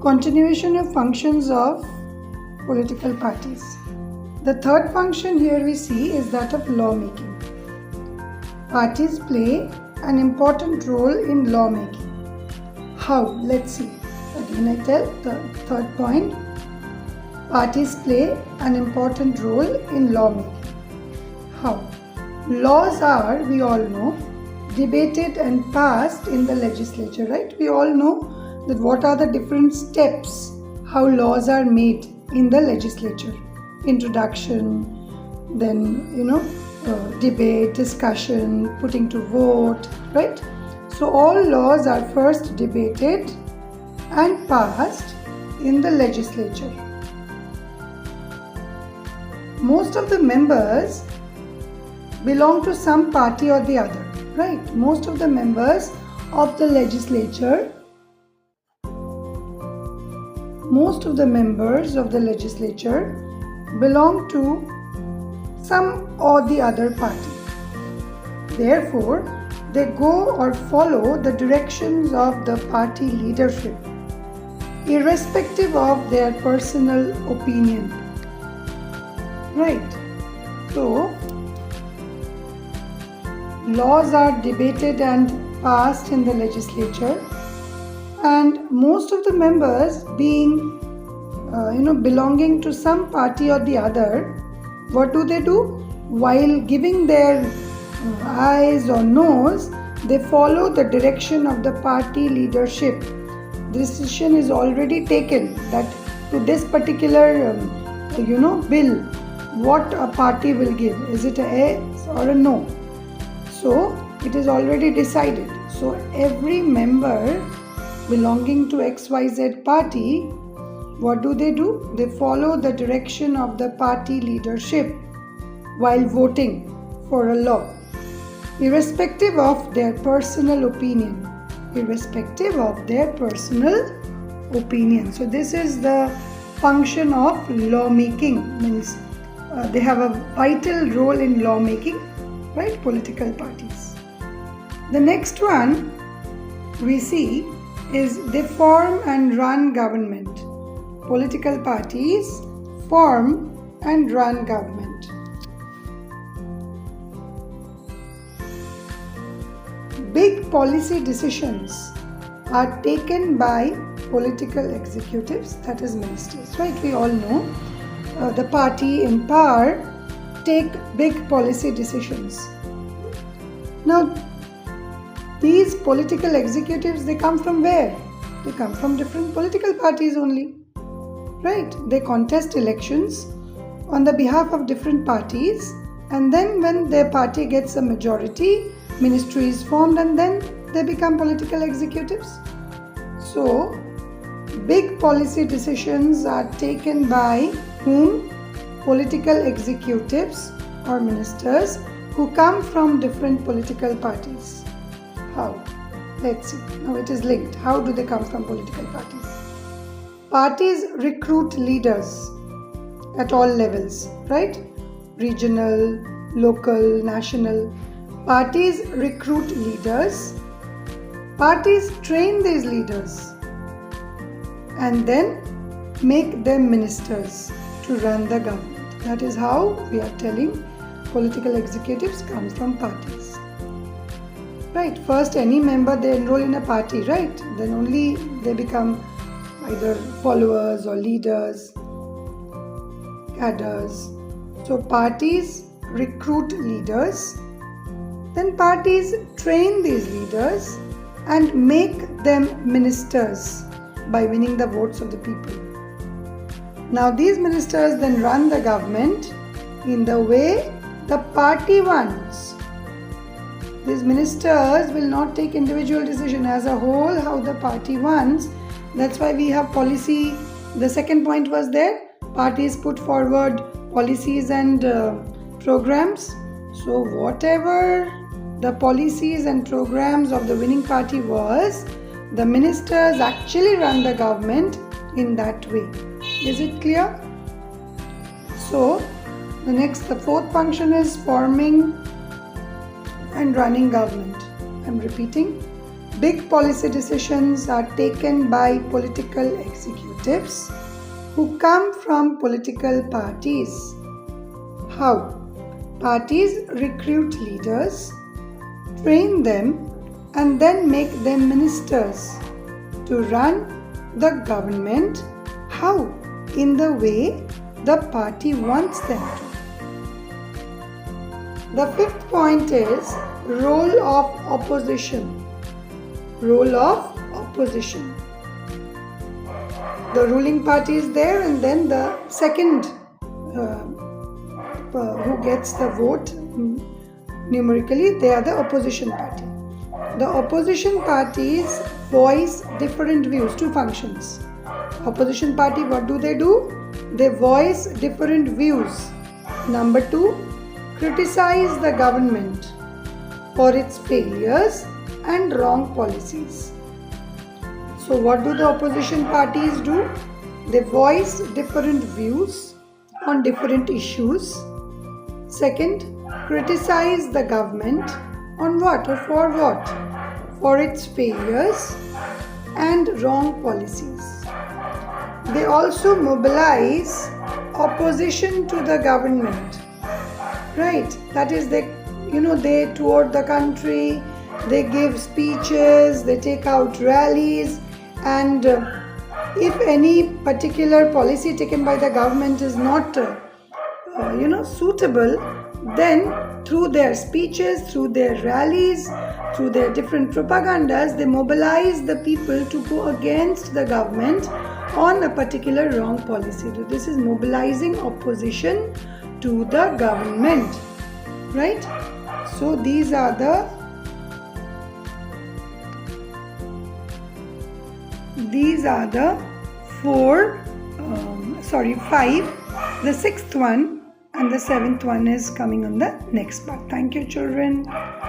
Continuation of functions of political parties. The third function here we see is that of lawmaking. Parties play an important role in lawmaking. How? Let's see. Again I tell the third point. Parties play an important role in lawmaking. How? Laws are, we all know, debated and passed in the legislature, right? We all know that what are the different steps, how laws are made in the legislature. Introduction, then debate, discussion, putting to vote, right? So all laws are first debated and passed in the legislature. Most of the members belong to some party or the other, right? Most of the members of the legislature belong to some or the other party. Therefore, they go or follow the directions of the party leadership, irrespective of their personal opinion. Right? So, laws are debated and passed in the legislature, and most of the members being belonging to some party or the other, what do? While giving their ayes or noes, they follow the direction of the party leadership. The decision is already taken that to this particular bill, what a party will give. Is it a yes or a no? So it is already decided. So every member belonging to XYZ party, what do? They follow the direction of the party leadership while voting for a law, irrespective of their personal opinion. So this is the function of lawmaking, means they have a vital role in lawmaking, right? Political parties. The next one we see is they form and run government. Political parties form and run government. Big policy decisions are taken by political executives, that is ministers, right? We all know the party in power take big policy decisions. Now, these political executives, they come from where? They come from different political parties only, right? They contest elections on the behalf of different parties, and then when their party gets a majority, ministry is formed, and then they become political executives. So, big policy decisions are taken by whom? Political executives or ministers who come from different political parties. How? Let's see. Now it is linked. How do they come from political parties? Parties recruit leaders at all levels, right? Regional, local, national. Parties recruit leaders. Parties train these leaders and then make them ministers to run the government. That is how we are telling political executives come from parties. Right, first any member, they enroll in a party, right? Then only they become either followers or leaders, cadres. So parties recruit leaders, then parties train these leaders and make them ministers by winning the votes of the people. Now these ministers then run the government in the way the party wants. These ministers will not take individual decision, as a whole how the party wants. That's why we have policy. The second point was there. Parties put forward policies and programs. So whatever the policies and programs of the winning party was, the ministers actually run the government in that way. Is it clear? So the fourth function is forming and running government. I'm repeating. Big policy decisions are taken by political executives who come from political parties. How? Parties recruit leaders, train them, and then make them ministers to run the government. How? In the way the party wants them to. The fifth point is role of opposition. Role of opposition. The ruling party is there, and then the second who gets the vote numerically, they are the opposition party. The opposition parties voice different views, two functions. Opposition party, what do? They voice different views. Number 2, criticize the government for its failures and wrong policies. So what do the opposition parties do? They voice different views on different issues. Second, criticize the government on what or for what? For its failures and wrong policies. They also mobilize opposition to the government. Right? That is, they tour the country, they give speeches, they take out rallies, and if any particular policy taken by the government is not suitable, then through their speeches, through their rallies, through their different propagandas, they mobilize the people to go against the government on a particular wrong policy. So this is mobilizing opposition to the government, right? So these are the five. The sixth one and the seventh one is coming on the next part. Thank you, children.